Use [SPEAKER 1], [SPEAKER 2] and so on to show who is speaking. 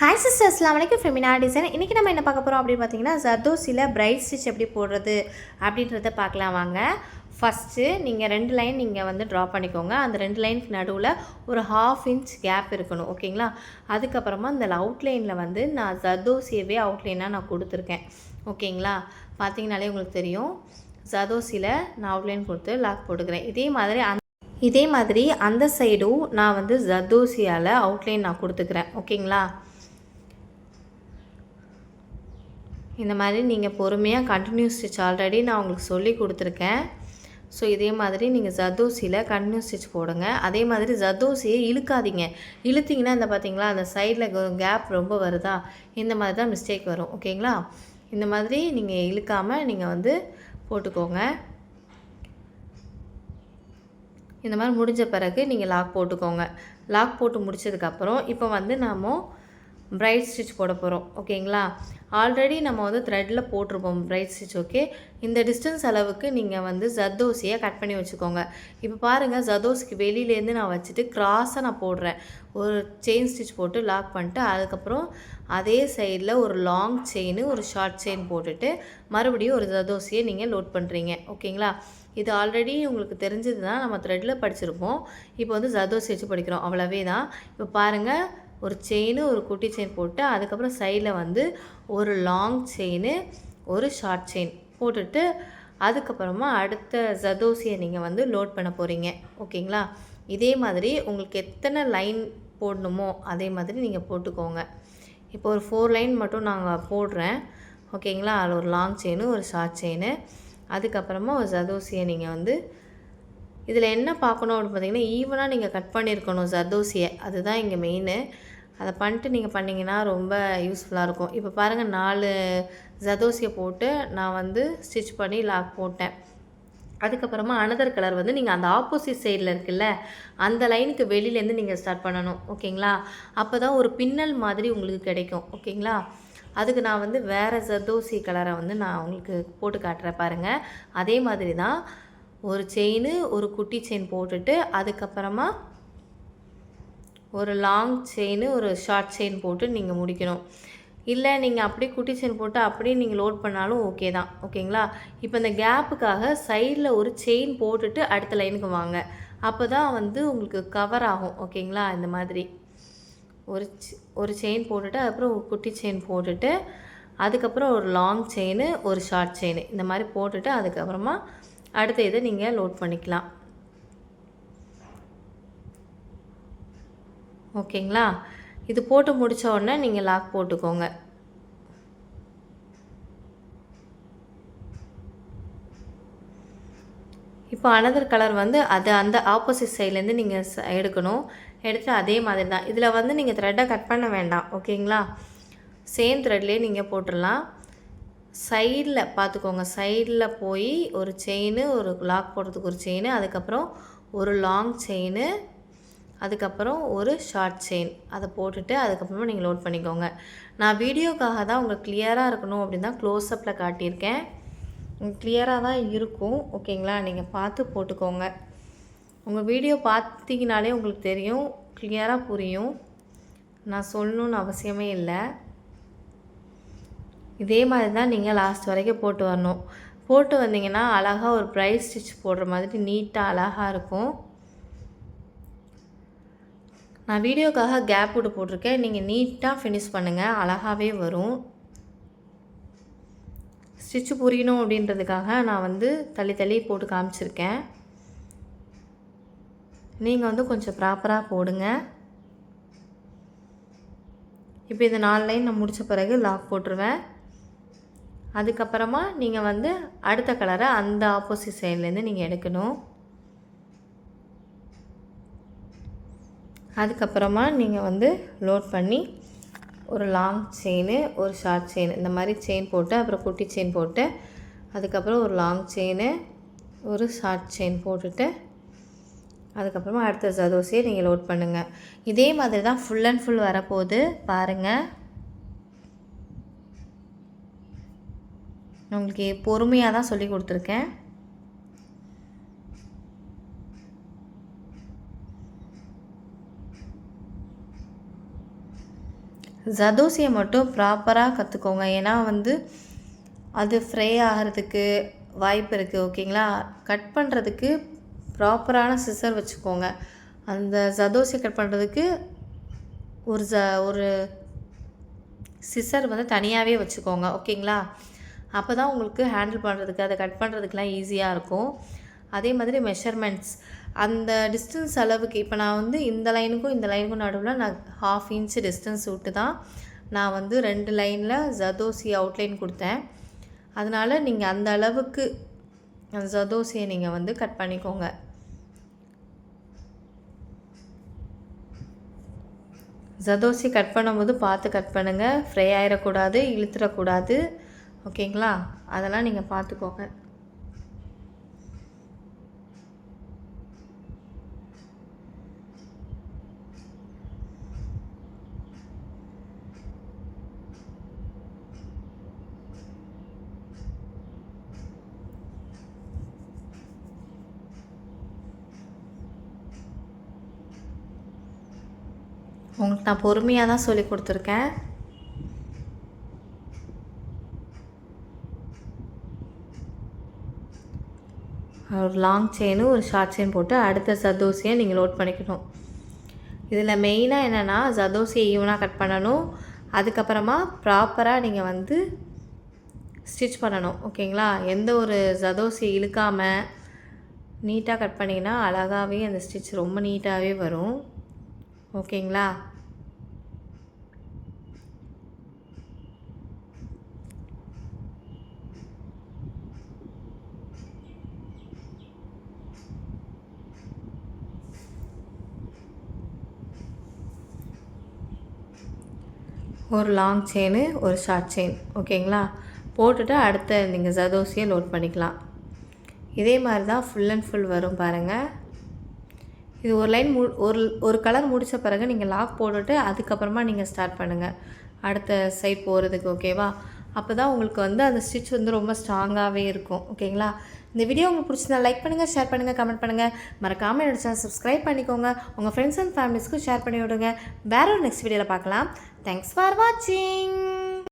[SPEAKER 1] Hi sister, அஸ்ஸலாமு அலைக்கும். Femina design. இன்றைக்கி நம்ம என்ன பார்க்க போகிறோம் அப்படின்னு பார்த்தீங்கன்னா, ஜர்தோசியில் பிரைட் ஸ்டிச் எப்படி போடுறது அப்படின்றத பார்க்கலாம் வாங்க. ஃபஸ்ட்டு நீங்கள் 2 லைன் நீங்கள் வந்து ட்ரா பண்ணிக்கோங்க. அந்த 2 லைனுக்கு நடுவில் ஒரு 1/2 இன்ச் கேப் இருக்கணும், ஓகேங்களா? அதுக்கப்புறமா இந்த அவுட்லைனில் வந்து நான் ஜர்தோசியவே அவுட்லைனாக நான் கொடுத்துருக்கேன், ஓகேங்களா? பார்த்தீங்கனாலே உங்களுக்கு தெரியும். ஜர்தோசியில் நான் அவுட்லைன் கொடுத்து லாக் போட்டுக்கிறேன். இதே மாதிரி அந்த சைடும் நான் வந்து ஜர்தோசியால் அவுட்லைன் நான் கொடுத்துக்கிறேன், ஓகேங்களா? இந்த மாதிரி நீங்கள் பொறுமையாக கண்டினியூஸ் ஸ்டிச் ஆல்ரெடி நான் உங்களுக்கு சொல்லி கொடுத்துருக்கேன். ஸோ இதே மாதிரி நீங்கள் ஜர்தோசியில் கண்டினியூஸ் ஸ்டிச் போடுங்க. அதே மாதிரி ஜர்தோசியை இழுக்காதீங்க. இழுத்திங்கன்னா இந்த பார்த்தீங்களா, அந்த சைடில் கேப் ரொம்ப வருதா, இந்த மாதிரி தான் மிஸ்டேக் வரும், ஓகேங்களா? இந்த மாதிரி நீங்கள் இழுக்காமல் நீங்கள் வந்து போட்டுக்கோங்க. இந்த மாதிரி முடிஞ்ச பிறகு நீங்கள் லாக் போட்டுக்கோங்க. லாக் போட்டு முடிச்சதுக்கப்புறம் இப்போ வந்து நாம் பிரைட் ஸ்டிச் போட போகிறோம், ஓகேங்களா? ஆல்ரெடி நம்ம வந்து த்ரெட்டில் போட்டிருப்போம் பிரைட் ஸ்டிச், ஓகே? இந்த டிஸ்டன்ஸ் அளவுக்கு நீங்கள் வந்து ஜர்தோசியை கட் பண்ணி வச்சுக்கோங்க. இப்போ பாருங்கள், ஜர்தோசிக்கு வெளியிலேருந்து நான் வச்சுட்டு கிராஸாக நான் போடுறேன். ஒரு செயின் ஸ்டிச் போட்டு லாக் பண்ணிட்டு அதுக்கப்புறம் அதே சைடில் ஒரு லாங் செயின், ஒரு ஷார்ட் செயின் போட்டுட்டு மறுபடியும் ஒரு ஜர்தோசியை நீங்கள் லோட் பண்ணுறீங்க, ஓகேங்களா? இது ஆல்ரெடி உங்களுக்கு தெரிஞ்சது தான், நம்ம த்ரெட்டில் படிச்சிருப்போம். இப்போ வந்து ஜர்தோசி வச்சு படிக்கிறோம், அவ்வளவே தான். இப்போ பாருங்கள், ஒரு செயின், ஒரு குட்டி செயின் போட்டு அதுக்கப்புறம் சைடில் வந்து ஒரு லாங் செயின், ஒரு ஷார்ட் செயின் போட்டுட்டு அதுக்கப்புறமா அடுத்த ஜர்தோசியை நீங்கள் வந்து லோட் பண்ண போகிறீங்க, ஓகேங்களா? இதே மாதிரி உங்களுக்கு எத்தனை லைன் போடணுமோ அதே மாதிரி நீங்கள் போட்டுக்கோங்க. இப்போ ஒரு 4 லைன் மட்டும் நாங்கள் போடுறேன், ஓகேங்களா? அதில் ஒரு லாங் செயின், ஒரு ஷார்ட் செயின், அதுக்கப்புறமா ஒரு ஜர்தோசியை நீங்கள் வந்து இதில் என்ன பார்க்கணும் அப்படின்னு பார்த்தீங்கன்னா, ஈவனாக நீங்கள் கட் பண்ணியிருக்கணும் ஜர்தோசியை, அதுதான் இங்கே மெயினு. அதை பண்ணிட்டு நீங்கள் பண்ணிங்கன்னா ரொம்ப யூஸ்ஃபுல்லாக இருக்கும். இப்போ பாருங்கள், 4 ஜர்தோசியை போட்டு நான் வந்து ஸ்டிச் பண்ணி லாக் போட்டேன். அதுக்கப்புறமா அனதர் கலர் வந்து நீங்கள் அந்த ஆப்போசிட் சைடில் இருக்குல்ல, அந்த லைனுக்கு வெளியிலேருந்து நீங்கள் ஸ்டார்ட் பண்ணணும், ஓகேங்களா? அப்போ தான் ஒரு பின்னல் மாதிரி உங்களுக்கு கிடைக்கும், ஓகேங்களா? அதுக்கு நான் வந்து வேறு ஜர்தோசி கலரை வந்து நான் உங்களுக்கு போட்டு காட்டுறேன் பாருங்கள். அதே மாதிரி தான் ஒரு செயின், ஒரு குட்டி செயின் போட்டுட்டு அதுக்கப்புறமா ஒரு லாங் செயின், ஒரு ஷார்ட் செயின் போட்டு நீங்கள் முடிக்கணும். இல்லை நீங்கள் அப்படியே குட்டி செயின் போட்டு அப்படியே நீங்கள் லோட் பண்ணாலும் ஓகே தான், ஓகேங்களா? இப்போ இந்த கேப்புக்காக சைடில் ஒரு செயின் போட்டுட்டு அடுத்த லைனுக்கு வாங்க. அப்போ தான் வந்து உங்களுக்கு கவர் ஆகும், ஓகேங்களா? இந்த மாதிரி ஒரு செயின் போட்டுட்டு அதுக்கப்புறம் ஒரு குட்டி செயின் போட்டுட்டு அதுக்கப்புறம் ஒரு லாங் செயின், ஒரு ஷார்ட் செயின், இந்த மாதிரி போட்டுட்டு அதுக்கப்புறமா அடுத்த இதை நீங்கள் லோட் பண்ணிக்கலாம், ஓகேங்களா? இது போட்டு முடித்த உடனே நீங்கள் லாக் போட்டுக்கோங்க. இப்போ அனதர் கலர் வந்து அந்த ஆப்போசிட் சைட்லேருந்து நீங்கள் எடுக்கணும். எடுத்துகிட்டு அதே மாதிரி தான் இதில் வந்து நீங்கள் த்ரெட்டை கட் பண்ண வேண்டாம், ஓகேங்களா? சேம் த்ரெட்லேயே நீங்கள் போட்டுடலாம். சைடில் பார்த்துக்கோங்க, சைடில் போய் ஒரு செயின், ஒரு லாக் போடுறதுக்கு ஒரு செயின், அதுக்கப்புறம் ஒரு லாங் செயின், அதுக்கப்புறம் ஒரு ஷார்ட் செயின், அதை போட்டுட்டு அதுக்கப்புறமா நீங்கள் லோட் பண்ணிக்கோங்க. நான் வீடியோக்காக தான் உங்களுக்கு கிளியராக இருக்கணும் அப்படின்னு தான் க்ளோஸ்அப்பில் காட்டியிருக்கேன். கிளியராக தான் இருக்கும், ஓகேங்களா? நீங்கள் பார்த்து போட்டுக்கோங்க. உங்கள் வீடியோ பார்த்தீங்கனாலே உங்களுக்கு தெரியும், கிளியராக புரியும். நான் சொல்லணுன்னு அவசியமே இல்லை. இதே மாதிரி தான் நீங்கள் லாஸ்ட் வரைக்கும் போட்டு வரணும். போட்டு வந்தீங்கன்னா அழகாக ஒரு பிரைட் ஸ்டிச் போடுற மாதிரி நீட்டாக அழகாக இருக்கும். நான் வீடியோக்காக கேப் விட்டு போட்டிருக்கேன். நீங்கள் நீட்டாக ஃபினிஷ் பண்ணுங்கள், அழகாகவே வரும். ஸ்டிச்சு புரியணும் அப்படின்றதுக்காக நான் வந்து தள்ளி தள்ளி போட்டு காமிச்சிருக்கேன். நீங்கள் வந்து கொஞ்சம் ப்ராப்பராக போடுங்க. இப்போ இந்த 4 லைன் நான் முடித்த பிறகு லாக் போட்டுருவேன். அதுக்கப்புறமா நீங்கள் வந்து அடுத்த கலரை அந்த ஆப்போசிட் சைட்லேருந்து நீங்கள் எடுக்கணும். அதுக்கப்புறமா நீங்கள் வந்து லோட் பண்ணி ஒரு லாங் செயின், ஒரு ஷார்ட் செயின், இந்த மாதிரி செயின் போட்டு அப்புறம் குட்டி செயின் போட்டு அதுக்கப்புறம் ஒரு லாங் செயின், ஒரு ஷார்ட் செயின் போட்டுட்டு அதுக்கப்புறமா அடுத்த ஜர்தோசியை நீங்கள் லோட் பண்ணுங்கள். இதே மாதிரி தான் ஃபுல் அண்ட் ஃபுல் வரப்போகுது பாருங்கள். உங்களுக்கு பொறுமையாக தான் சொல்லி கொடுத்துருக்கேன். ஜர்தோசியை மட்டும் ப்ராப்பராக கற்றுக்கோங்க. ஏன்னா வந்து அது ஃப்ரை ஆகிறதுக்கு வாய்ப்பு இருக்குது. ஓகேங்களா? கட் பண்ணுறதுக்கு ப்ராப்பரான சிசர் வச்சுக்கோங்க. அந்த ஜர்தோசியை கட் பண்ணுறதுக்கு ஒரு சிசர் வந்து தனியாகவே வச்சுக்கோங்க. ஓகேங்களா? அப்போ தான் உங்களுக்கு ஹேண்டில் பண்ணுறதுக்கு அதை கட் பண்ணுறதுக்குலாம் ஈஸியாக இருக்கும். அதே மாதிரி மெஷர்மெண்ட்ஸ் அந்த டிஸ்டன்ஸ் அளவுக்கு இப்போ நான் வந்து இந்த லைனுக்கும் இந்த லைனுக்கும் நடுவில் நான் 1/2 இன்ச் டிஸ்டன்ஸ் விட்டு தான் நான் வந்து 2 லைனில் ஜர்தோசி அவுட்லைன் கொடுத்தேன். அதனால் நீங்கள் அந்த அளவுக்கு அந்த ஜர்தோசியை நீங்கள் வந்து கட் பண்ணிக்கோங்க. ஜர்தோசி கட் பண்ணும்போது பார்த்து கட் பண்ணுங்கள். ஃப்ரை ஆகிடக்கூடாது, இழுத்துடக்கூடாது. ஓகேங்களா? அதெல்லாம் நீங்கள் பார்த்துக்கோங்க. உங்களுக்கு நான் பொறுமையாக தான் சொல்லி கொடுத்துருக்கேன். ஒரு லாங் செயினு ஒரு ஷார்ட் செயின் போட்டு அடுத்த ஜர்தோசியை நீங்கள் லோட் பண்ணிக்கணும். இதில் மெயினாக என்னென்னா ஜர்தோசியை ஈவனாக கட் பண்ணணும். அதுக்கப்புறமா ப்ராப்பராக நீங்கள் வந்து ஸ்டிச் பண்ணணும். ஓகேங்களா? எந்த ஒரு ஜர்தோசியை இழுக்காமல் நீட்டாக கட் பண்ணிங்கன்னா அழகாகவே அந்த ஸ்டிச் ரொம்ப நீட்டாகவே வரும். ஓகேங்களா? ஒரு லாங் செயினு ஒரு ஷார்ட் செயின். ஓகேங்களா? போட்டுட்டு அடுத்த நீங்கள் ஜர்தோசியை லோட் பண்ணிக்கலாம். இதே மாதிரி தான் ஃபுல் அண்ட் ஃபுல் வரும் பாருங்கள். இது ஒரு லைன் ஒரு கலர் முடித்த பிறகு நீங்கள் லாக் போட்டுட்டு அதுக்கப்புறமா நீங்கள் ஸ்டார்ட் பண்ணுங்கள் அடுத்த சைட் போகிறதுக்கு. ஓகேவா? அப்போ தான் உங்களுக்கு வந்து அந்த ஸ்டிச் வந்து ரொம்ப ஸ்ட்ராங்காகவே இருக்கும். ஓகேங்களா? இந்த வீடியோ உங்களுக்கு பிடிச்சிருந்தா லைக் பண்ணுங்கள், ஷேர் பண்ணுங்கள், கமெண்ட் பண்ணுங்கள். மறக்காமல் என்னோட சேனல் சப்ஸ்கிரைப் பண்ணிக்கோங்க. உங்கள் ஃப்ரெண்ட்ஸ் அண்ட் ஃபேமிலிஸ்க்கும் ஷேர் பண்ணி விடுங்க. வேறு ஒரு நெக்ஸ்ட் வீடியோவில் பார்க்கலாம். தேங்க்ஸ் ஃபார் வாட்சிங்.